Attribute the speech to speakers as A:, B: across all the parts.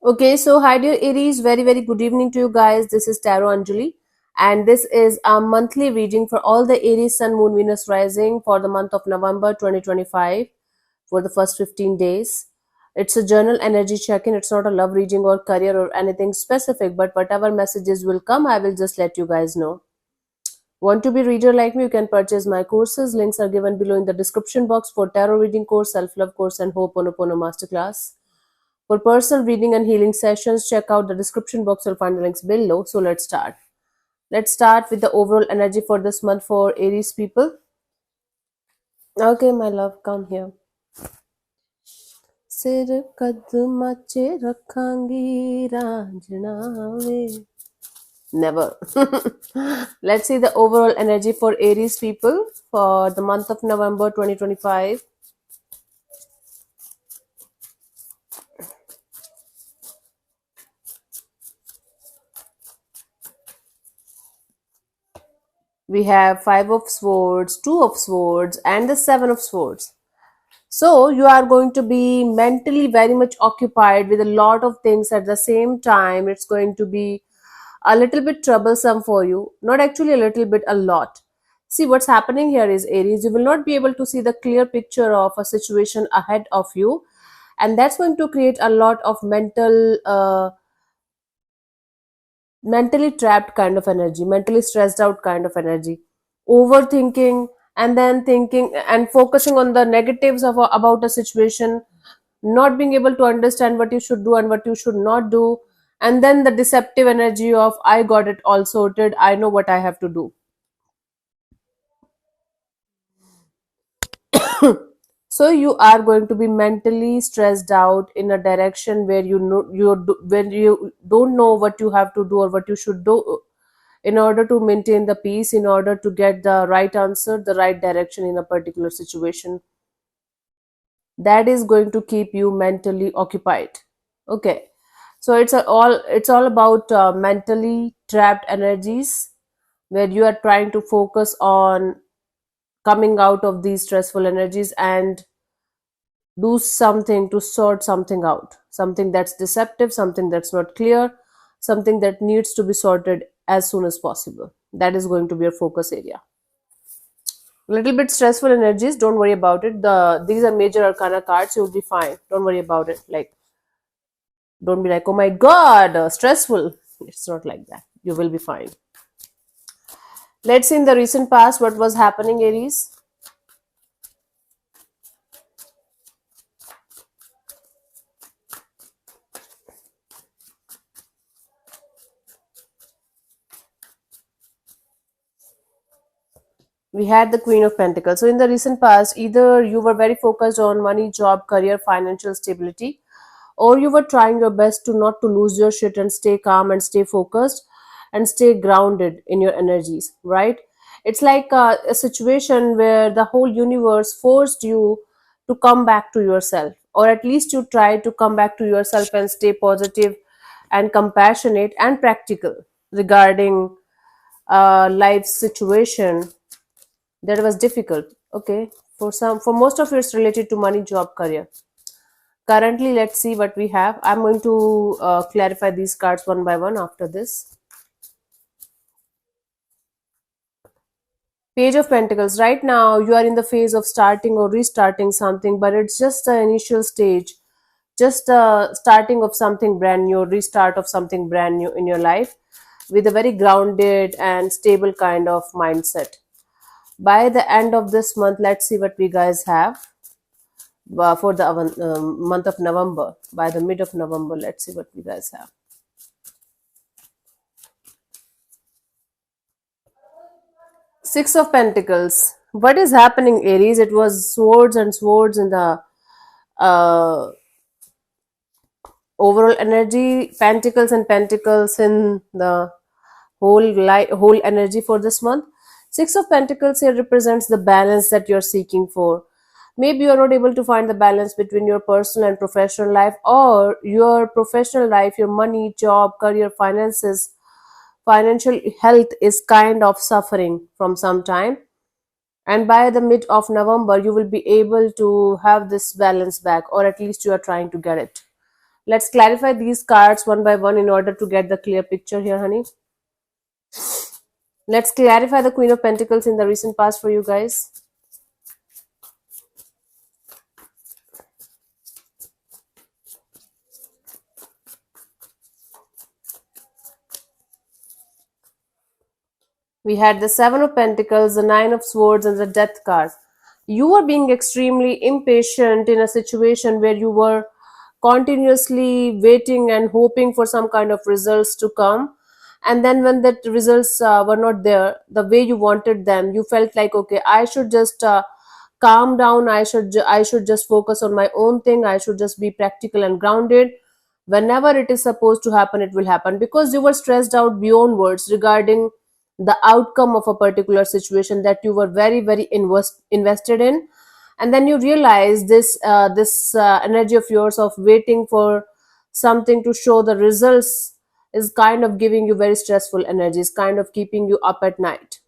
A: Okay, so hi dear Aries, very good evening to you guys. This is Tarot Anjali, and this is a monthly reading for all the Aries Sun Moon Venus rising for the month of November 2025 for the first 15 days. It's a journal energy check-in. It's not a love reading or career or anything specific, but whatever messages will come, I will just let you guys know. Want to be reader like me? You can purchase my courses. Links are given below in the description box for tarot reading course, self-love course, and Ho'oponopono masterclass. For personal reading and healing sessions, check out the description box. You'll find the links below. So let's start. Let's start with the overall energy for this month for Aries people. Okay, my love, come here. सिर कदमाचे रखांगी रांझना वे. Never. Let's see the overall energy for Aries people for the month of November 2025. We have Five of Swords, Two of Swords, and the Seven of Swords. So you are going to be mentally very much occupied with a lot of things at the same time. It's going to be a little bit troublesome for you. Not actually a little bit, a lot. See, what's happening here is Aries, you will not be able to see the clear picture of a situation ahead of you. And that's going to create a lot of mentally trapped kind of energy, mentally stressed out kind of energy, overthinking, and then thinking and focusing on the negatives of about a situation, not being able to understand what you should do and what you should not do, and then the deceptive energy of I got it all sorted, I know what I have to do. So you are going to be mentally stressed out in a direction where when you don't know what you have to do or what you should do in order to maintain the peace, in order to get the right answer, the right direction in a particular situation. That is going to keep you mentally occupied. Okay, so it's all about mentally trapped energies where you are trying to focus on coming out of these stressful energies and do something to sort something out, something that's deceptive, something that's not clear, something that needs to be sorted as soon as possible. That is going to be your focus area. Little bit stressful energies, don't worry about it. These are major arcana cards, you'll be fine, don't worry about it. Like, don't be like, oh my god, stressful. It's not like that, you will be fine. Let's see in the recent past what was happening, Aries. We had the Queen of Pentacles. So in the recent past, either you were very focused on money, job, career, financial stability, or you were trying your best to not to lose your shit and stay calm and stay focused and stay grounded in your energies, right? It's like a situation where the whole universe forced you to come back to yourself, or at least you try to come back to yourself and stay positive and compassionate and practical regarding life situation that was difficult. Okay, for most of you it's related to money, job, career. Currently, let's see what we have. I'm going to clarify these cards one by one after this. Page of Pentacles. Right now you are in the phase of starting or restarting something, but it's just the initial stage, just the starting of something brand new, restart of something brand new in your life with a very grounded and stable kind of mindset. By the end of this month, let's see what we guys have for the month of November. By the mid of November, let's see what we guys have. Six of Pentacles. What is happening, Aries? It was swords and swords in the uh, overall energy, pentacles and pentacles in the whole energy for this month. Six of Pentacles here represents the balance that you're seeking for. Maybe you're not able to find the balance between your personal and professional life, or your professional life, your money, job, career, finances, financial health is kind of suffering from some time. And by the mid of November, you will be able to have this balance back, or at least you are trying to get it. Let's clarify these cards one by one in order to get the clear picture here, honey. Let's clarify the Queen of Pentacles in the recent past for you guys. We had the Seven of Pentacles, the Nine of Swords, and the Death card. You were being extremely impatient in a situation where you were continuously waiting and hoping for some kind of results to come. And then when that results were not there the way you wanted them, you felt like, okay, I should just calm down. I should just focus on my own thing. I should just be practical and grounded. Whenever it is supposed to happen, it will happen, because you were stressed out beyond words regarding the outcome of a particular situation that you were very very invested in. And then you realize this energy of yours of waiting for something to show the results is kind of giving you very stressful energy, is kind of keeping you up at night.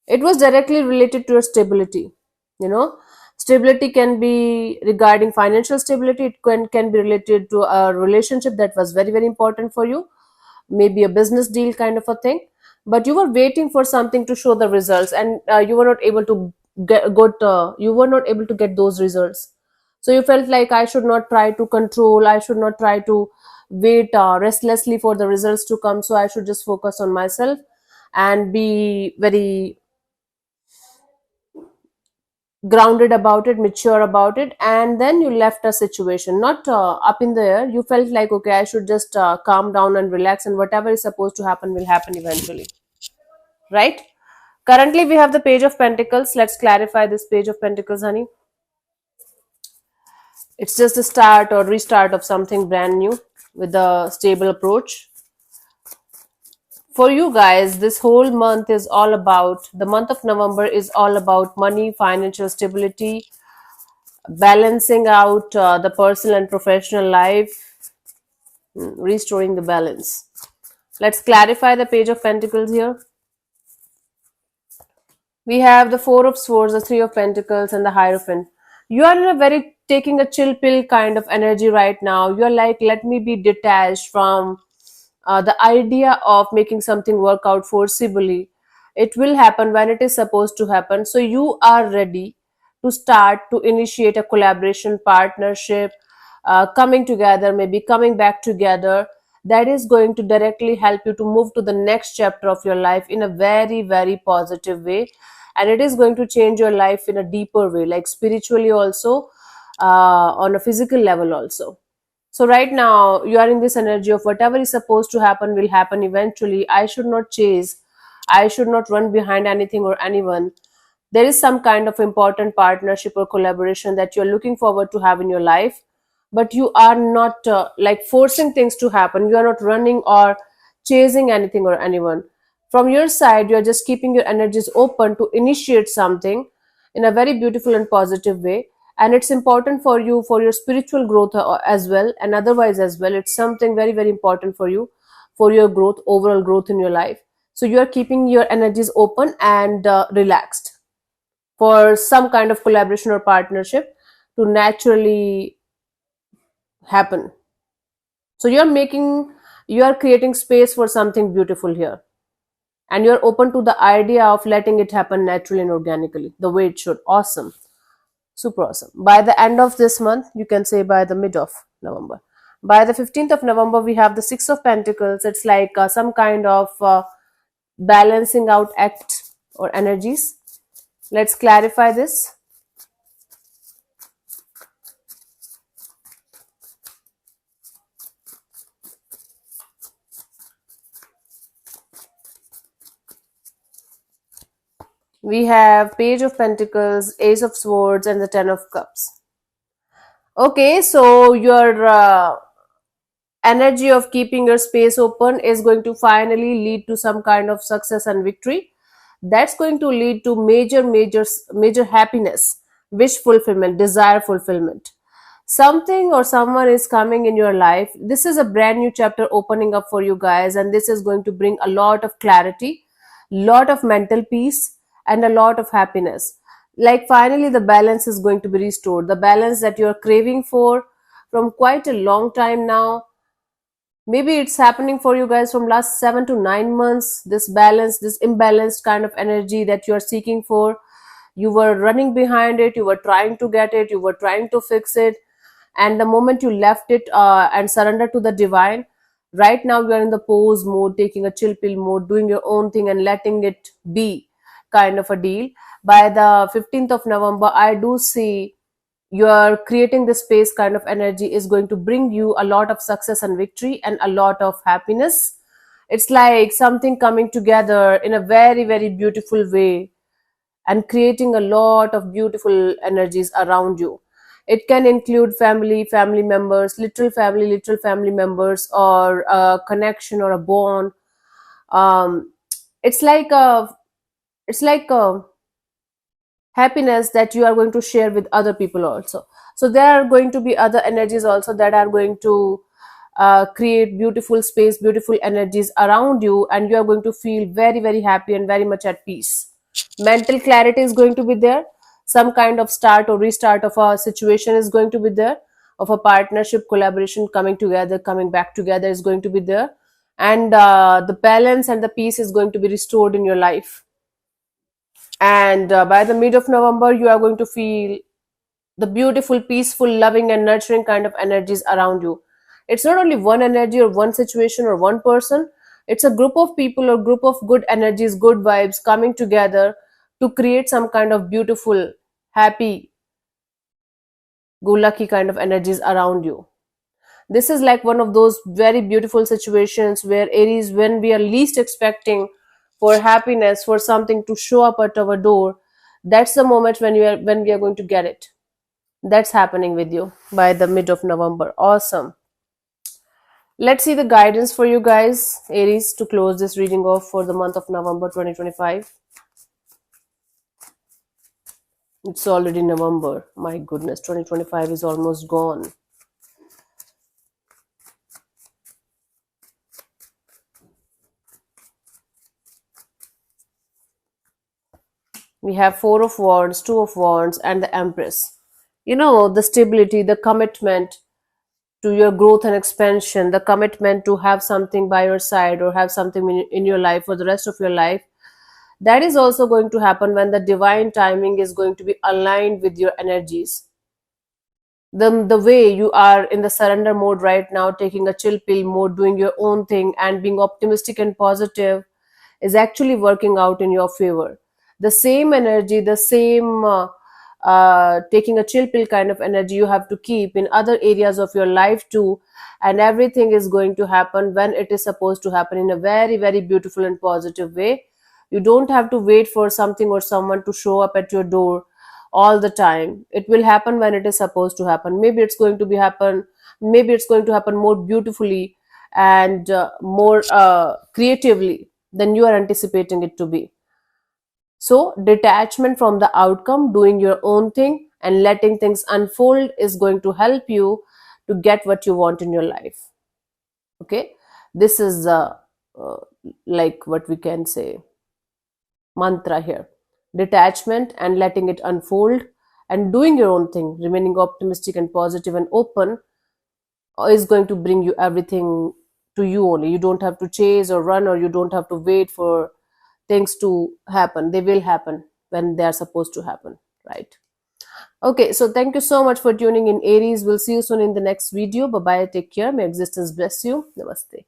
A: It was directly related to your stability. You know, stability can be regarding financial stability. It can be related to a relationship that was very very important for you, maybe a business deal kind of a thing. But you were waiting for something to show the results, and you were not able to you were not able to get those results. So you felt like, I should not try to control, I should not try to wait restlessly for the results to come, so I should just focus on myself and be very grounded about it, mature about it. And then you left a situation not up in the air. You felt like, okay, I should just calm down and relax, and whatever is supposed to happen will happen eventually, right? Currently we have the Page of Pentacles. Let's clarify this Page of Pentacles, honey. It's just a start or restart of something brand new with a stable approach. For you guys, this whole month is all about, the month of November is all about money, financial stability, balancing out the personal and professional life, restoring the balance. Let's clarify the Page of Pentacles here. We have the Four of Swords, the Three of Pentacles, and the Hierophant. You are in a very taking a chill pill kind of energy right now. You're like, let me be detached from the idea of making something work out forcibly. It will happen when it is supposed to happen. So you are ready to start to initiate a collaboration, partnership, coming together, maybe coming back together. That is going to directly help you to move to the next chapter of your life in a very, very positive way. And it is going to change your life in a deeper way, like spiritually also, on a physical level also. So right now you are in this energy of whatever is supposed to happen will happen eventually. I should not chase, I should not run behind anything or anyone. There is some kind of important partnership or collaboration that you're looking forward to have in your life, but you are not like forcing things to happen. You are not running or chasing anything or anyone. From your side, you're just keeping your energies open to initiate something in a very beautiful and positive way. And it's important for you for your spiritual growth as well, and otherwise as well. It's something very very important for you, for your growth, overall growth in your life. So you are keeping your energies open and relaxed for some kind of collaboration or partnership to naturally happen. So you are creating space for something beautiful here, and you're open to the idea of letting it happen naturally and organically the way it should. Awesome. Super awesome. By the end of this month, you can say by the mid of November, by the 15th of November, we have the Six of Pentacles. It's like some kind of balancing out act or energies. Let's clarify this. We have Page of Pentacles, Ace of Swords, and the Ten of Cups. Okay, so your energy of keeping your space open is going to finally lead to some kind of success and victory. That's going to lead to major happiness, wish fulfillment, desire fulfillment. Something or someone is coming in your life. This is a brand new chapter opening up for you guys, and this is going to bring a lot of clarity, lot of mental peace, and a lot of happiness. Like finally the balance is going to be restored, the balance that you're craving for from quite a long time now. Maybe it's happening for you guys from last 7 to 9 months. This balance, this imbalanced kind of energy that you are seeking for, you were running behind it, you were trying to get it, you were trying to fix it, and the moment you left it and surrender to the divine, right now you are in the pose mode, taking a chill pill mode, doing your own thing and letting it be, kind of a deal. By the 15th of November, I do see you are creating this space kind of energy is going to bring you a lot of success and victory and a lot of happiness. It's like something coming together in a very, very beautiful way and creating a lot of beautiful energies around you. It can include family, family members, literal family members, or a connection or a bond. Um, it's like a happiness that you are going to share with other people also. So there are going to be other energies also that are going to create beautiful space, beautiful energies around you, and you are going to feel very, very happy and very much at peace. Mental clarity is going to be there. Some kind of start or restart of a situation is going to be there, of a partnership, collaboration coming together, coming back together is going to be there, and the balance and the peace is going to be restored in your life. And by the mid of November, you are going to feel the beautiful, peaceful, loving, and nurturing kind of energies around you. It's not only one energy or one situation or one person, it's a group of people or group of good energies, good vibes coming together to create some kind of beautiful, happy, go lucky kind of energies around you. This is like one of those very beautiful situations where Aries, when we are least expecting for happiness, for something to show up at our door, that's the moment when we are going to get it. That's happening with you by the mid of November. Awesome. Let's see the guidance for you guys, Aries, to close this reading off for the month of November 2025. It's already November. My goodness, 2025 is almost gone. We have Four of Wands, Two of Wands, and the Empress. You know, the stability, the commitment to your growth and expansion, the commitment to have something by your side or have something in your life for the rest of your life. That is also going to happen when the divine timing is going to be aligned with your energies. The way you are in the surrender mode right now, taking a chill pill mode, doing your own thing, and being optimistic and positive is actually working out in your favor. The same energy, the same taking a chill pill kind of energy you have to keep in other areas of your life too, and everything is going to happen when it is supposed to happen in a very, very beautiful and positive way. You don't have to wait for something or someone to show up at your door all the time. It will happen when it is supposed to happen. Maybe it's going to happen more beautifully and more creatively than you are anticipating it to be. So detachment from the outcome, doing your own thing and letting things unfold is going to help you to get what you want in your life. Okay, this is uh, like what we can say mantra here: detachment and letting it unfold and doing your own thing, remaining optimistic and positive and open is going to bring you everything to you only. You don't have to chase or run, or you don't have to wait for things to happen. They will happen when they are supposed to happen, right? Okay, so thank you so much for tuning in, Aries. We'll see you soon in the next video. Bye bye, take care, may existence bless you. Namaste.